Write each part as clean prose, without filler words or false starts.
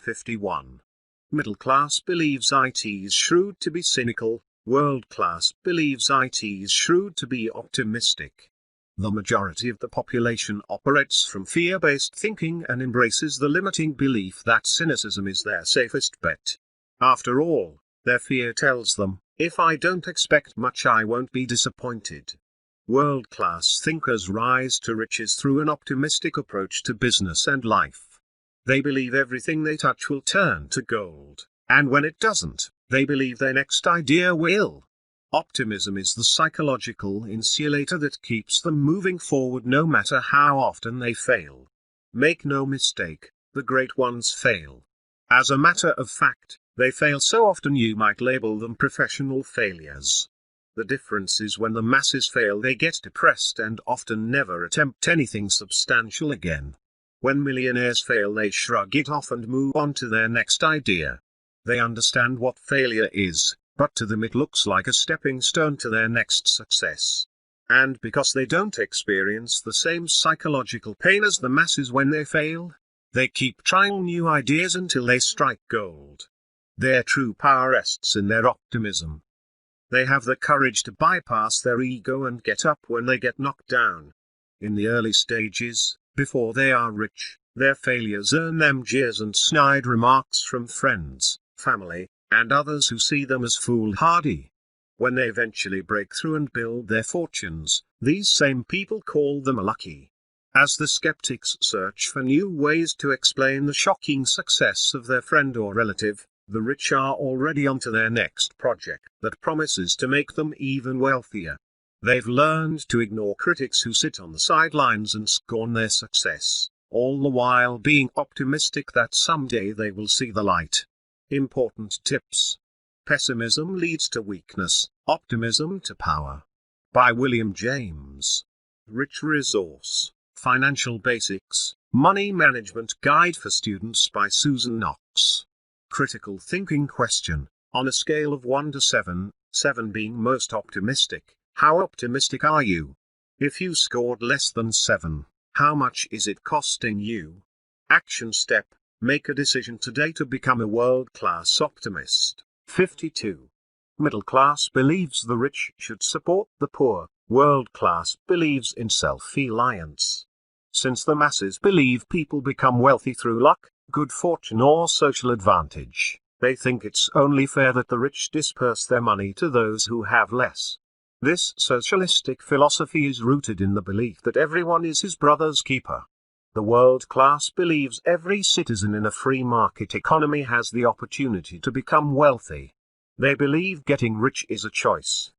51. Middle class believes it is shrewd to be cynical, world class believes it is shrewd to be optimistic. The majority of the population operates from fear-based thinking and embraces the limiting belief that cynicism is their safest bet. After all, their fear tells them, if I don't expect much I won't be disappointed. World-class thinkers rise to riches through an optimistic approach to business and life. They believe everything they touch will turn to gold, and when it doesn't, they believe their next idea will. Optimism is the psychological insulator that keeps them moving forward no matter how often they fail. Make no mistake, the great ones fail. As a matter of fact, they fail so often you might label them professional failures. The difference is when the masses fail they get depressed and often never attempt anything substantial again. When millionaires fail they shrug it off and move on to their next idea. They understand what failure is, but to them it looks like a stepping stone to their next success. And because they don't experience the same psychological pain as the masses when they fail, they keep trying new ideas until they strike gold. Their true power rests in their optimism. They have the courage to bypass their ego and get up when they get knocked down. In the early stages, before they are rich, their failures earn them jeers and snide remarks from friends, family, and others who see them as foolhardy. When they eventually break through and build their fortunes, these same people call them lucky. As the skeptics search for new ways to explain the shocking success of their friend or relative, the rich are already onto their next project that promises to make them even wealthier. They've learned to ignore critics who sit on the sidelines and scorn their success, all the while being optimistic that someday they will see the light. Important tips. Pessimism leads to weakness, optimism to power. By William James. Rich Resource, Financial Basics, Money Management Guide for Students by Susan Knox. Critical thinking question, on a scale of 1 to 7, 7 being most optimistic, how optimistic are you? If you scored less than 7, how much is it costing you? Action step. Make a decision today to become a world-class optimist. 52. Middle class believes the rich should support the poor. World class believes in self-reliance. Since the masses believe people become wealthy through luck, good fortune or social advantage, they think it's only fair that the rich disperse their money to those who have less. This socialistic philosophy is rooted in the belief that everyone is his brother's keeper. The world class believes every citizen in a free market economy has the opportunity to become wealthy. They believe getting rich is a choice.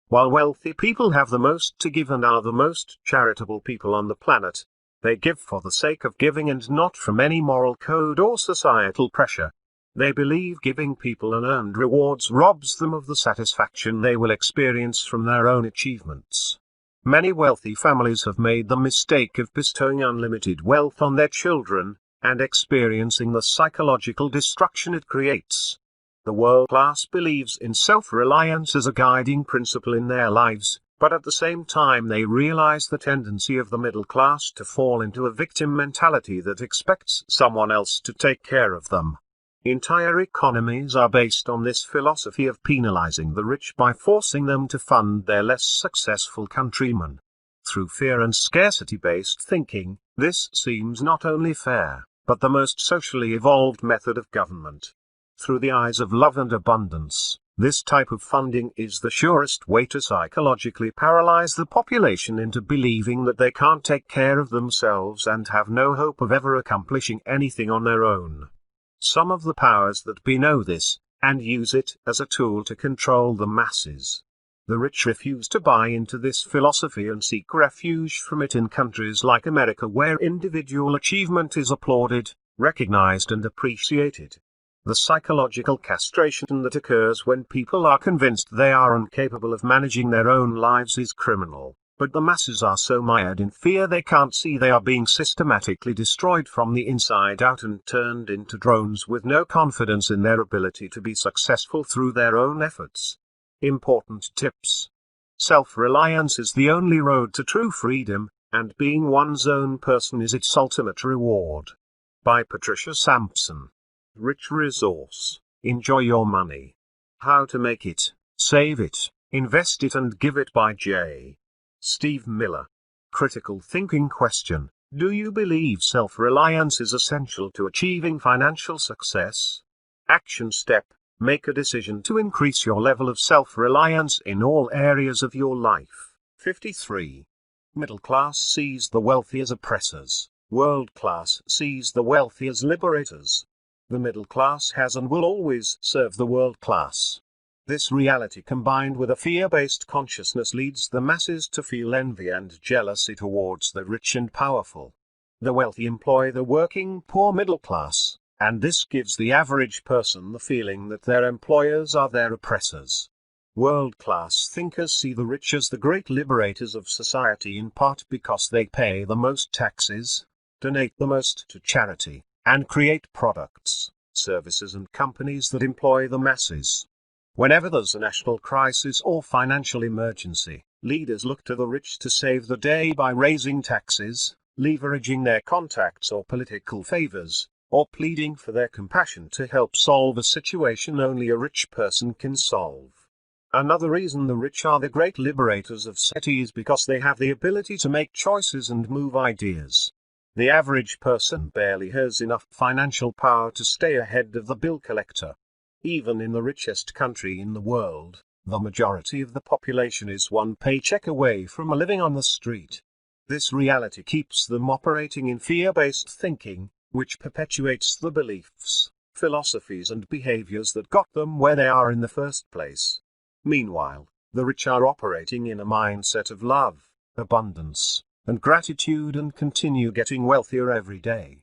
While wealthy people have the most to give and are the most charitable people on the planet, they give for the sake of giving and not from any moral code or societal pressure. They believe giving people unearned rewards robs them of the satisfaction they will experience from their own achievements. Many wealthy families have made the mistake of bestowing unlimited wealth on their children, and experiencing the psychological destruction it creates. The world class believes in self-reliance as a guiding principle in their lives, but at the same time they realize the tendency of the middle class to fall into a victim mentality that expects someone else to take care of them. Entire economies are based on this philosophy of penalizing the rich by forcing them to fund their less successful countrymen. Through fear and scarcity-based thinking, this seems not only fair, but the most socially evolved method of government. Through the eyes of love and abundance, this type of funding is the surest way to psychologically paralyze the population into believing that they can't take care of themselves and have no hope of ever accomplishing anything on their own. Some of the powers that be know this, and use it as a tool to control the masses. The rich refuse to buy into this philosophy and seek refuge from it in countries like America, where individual achievement is applauded, recognized and appreciated. The psychological castration that occurs when people are convinced they are incapable of managing their own lives is criminal. But the masses are so mired in fear they can't see they are being systematically destroyed from the inside out and turned into drones with no confidence in their ability to be successful through their own efforts. Important tips. Self-reliance is the only road to true freedom, and being one's own person is its ultimate reward. By Patricia Sampson. Rich resource. Enjoy your money. How to make it, save it, invest it and give it by J. Steve Miller. Critical thinking question. Do you believe self-reliance is essential to achieving financial success? Action step. Make a decision to increase your level of self-reliance in all areas of your life. 53. Middle class sees the wealthy as oppressors. World class sees the wealthy as liberators. The middle class has and will always serve the world class. This reality combined with a fear-based consciousness leads the masses to feel envy and jealousy towards the rich and powerful. The wealthy employ the working poor middle class, and this gives the average person the feeling that their employers are their oppressors. World-class thinkers see the rich as the great liberators of society in part because they pay the most taxes, donate the most to charity, and create products, services and companies that employ the masses. Whenever there's a national crisis or financial emergency, leaders look to the rich to save the day by raising taxes, leveraging their contacts or political favors, or pleading for their compassion to help solve a situation only a rich person can solve. Another reason the rich are the great liberators of society is because they have the ability to make choices and move ideas. The average person barely has enough financial power to stay ahead of the bill collector. Even in the richest country in the world, the majority of the population is one paycheck away from living on the street. This reality keeps them operating in fear-based thinking, which perpetuates the beliefs, philosophies and behaviors that got them where they are in the first place. Meanwhile, the rich are operating in a mindset of love, abundance, and gratitude and continue getting wealthier every day.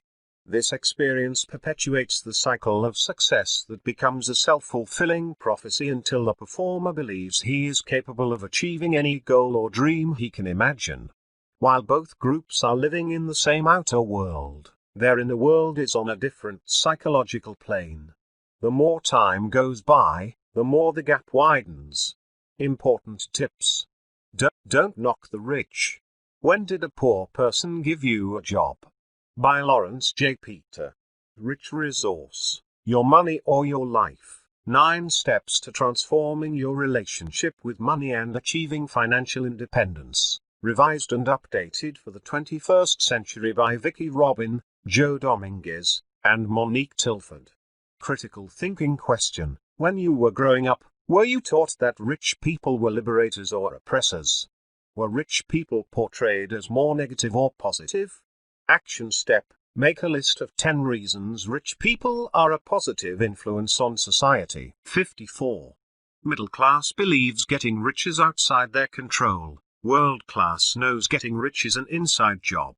This experience perpetuates the cycle of success that becomes a self-fulfilling prophecy until the performer believes he is capable of achieving any goal or dream he can imagine. While both groups are living in the same outer world, their inner world is on a different psychological plane. The more time goes by, the more the gap widens. Important tips. Don't knock the rich. When did a poor person give you a job? By Lawrence J. Peter. Rich resource. Your money or your life. 9 steps to transforming your relationship with money and achieving financial independence. Revised and updated for the 21st century by Vicki Robin, Joe Dominguez, and Monique Tilford. Critical thinking question. When you were growing up, were you taught that rich people were liberators or oppressors? Were rich people portrayed as more negative or positive? Action step. Make a list of 10 reasons rich people are a positive influence on society. 54. Middle class believes getting rich is outside their control. World class knows getting rich is an inside job.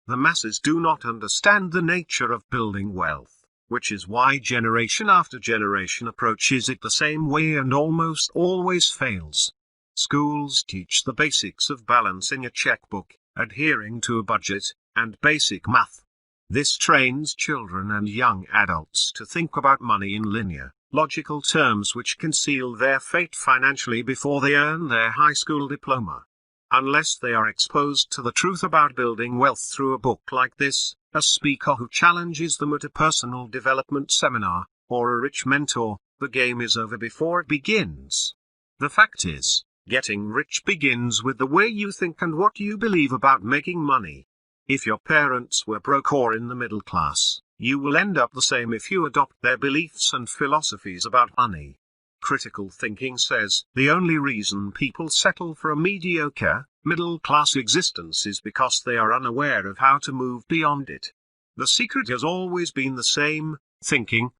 The masses do not understand the nature of building wealth, which is why generation after generation approaches it the same way and almost always fails. Schools teach the basics of balancing a checkbook, adhering to a budget, and basic math. This trains children and young adults to think about money in linear, logical terms which can seal their fate financially before they earn their high school diploma. Unless they are exposed to the truth about building wealth through a book like this, a speaker who challenges them at a personal development seminar, or a rich mentor, the game is over before it begins. The fact is, getting rich begins with the way you think and what you believe about making money. If your parents were broke or in the middle class, you will end up the same if you adopt their beliefs and philosophies about money. Critical thinking says, the only reason people settle for a mediocre, middle-class existence is because they are unaware of how to move beyond it. The secret has always been the same, thinking.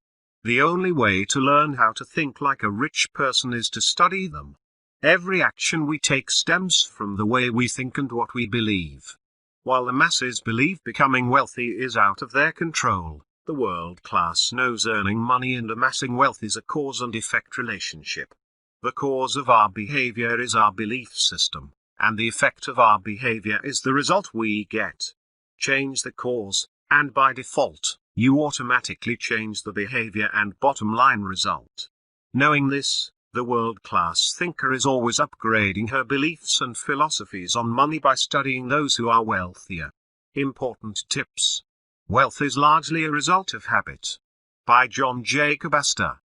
The only way to learn how to think like a rich person is to study them. Every action we take stems from the way we think and what we believe. While the masses believe becoming wealthy is out of their control, the world class knows earning money and amassing wealth is a cause and effect relationship. The cause of our behavior is our belief system, and the effect of our behavior is the result we get. Change the cause, and by default, you automatically change the behavior and bottom line result. Knowing this, the world-class thinker is always upgrading her beliefs and philosophies on money by studying those who are wealthier. Important tips. Wealth is largely a result of habit. By John Jacob Astor.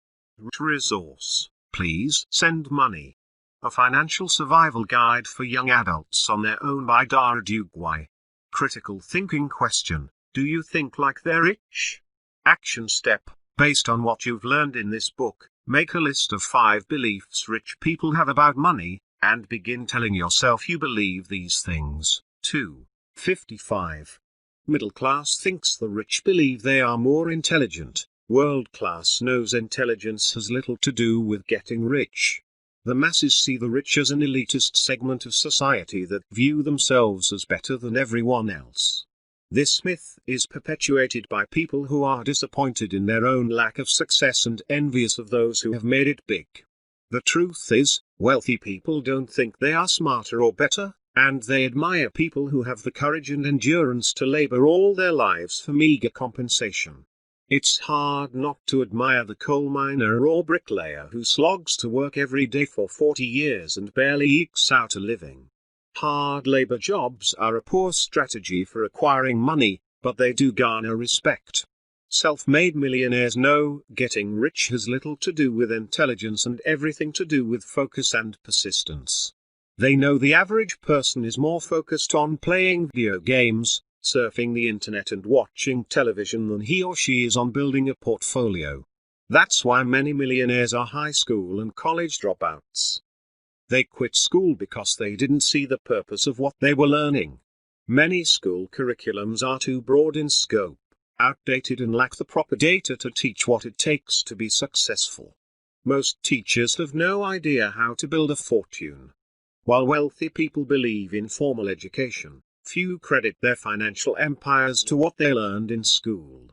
Resource, please send money. A financial survival guide for young adults on their own by Dara Dugwai. Critical thinking question, do you think like they're rich? Action step, based on what you've learned in this book, make a list of 5 beliefs rich people have about money, and begin telling yourself you believe these things. 255. Middle class thinks the rich believe they are more intelligent. World class knows intelligence has little to do with getting rich. The masses see the rich as an elitist segment of society that view themselves as better than everyone else. This myth is perpetuated by people who are disappointed in their own lack of success and envious of those who have made it big. The truth is, wealthy people don't think they are smarter or better, and they admire people who have the courage and endurance to labor all their lives for meager compensation. It's hard not to admire the coal miner or bricklayer who slogs to work every day for 40 years and barely ekes out a living. Hard labor jobs are a poor strategy for acquiring money, but they do garner respect. Self-made millionaires know getting rich has little to do with intelligence and everything to do with focus and persistence. They know the average person is more focused on playing video games, surfing the internet and watching television than he or she is on building a portfolio. That's why many millionaires are high school and college dropouts. They quit school because they didn't see the purpose of what they were learning. Many school curriculums are too broad in scope, outdated and lack the proper data to teach what it takes to be successful. Most teachers have no idea how to build a fortune. While wealthy people believe in formal education, few credit their financial empires to what they learned in school.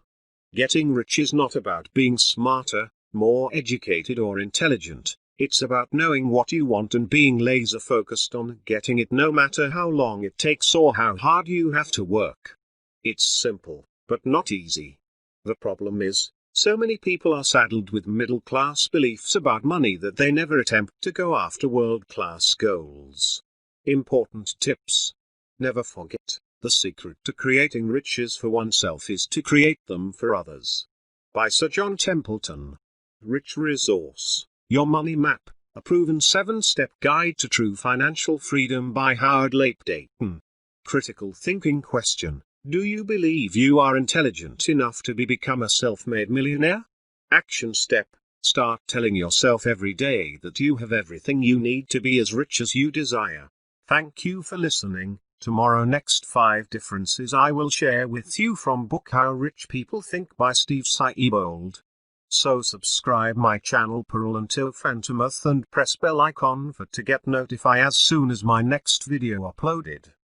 Getting rich is not about being smarter, more educated or intelligent. It's about knowing what you want and being laser focused on getting it no matter how long it takes or how hard you have to work. It's simple, but not easy. The problem is, so many people are saddled with middle-class beliefs about money that they never attempt to go after world-class goals. Important tips. Never forget, the secret to creating riches for oneself is to create them for others. By Sir John Templeton. Rich Resource, Your Money Map, a proven 7-step guide to true financial freedom by Howard Lape Dayton. Critical thinking question, do you believe you are intelligent enough to become a self-made millionaire? Action step, start telling yourself every day that you have everything you need to be as rich as you desire. Thank you for listening. Tomorrow next 5 differences I will share with you from book How Rich People Think by Steve Siebold. So subscribe my channel Pearl until Phantomath and press bell icon to get notified as soon as my next video uploaded.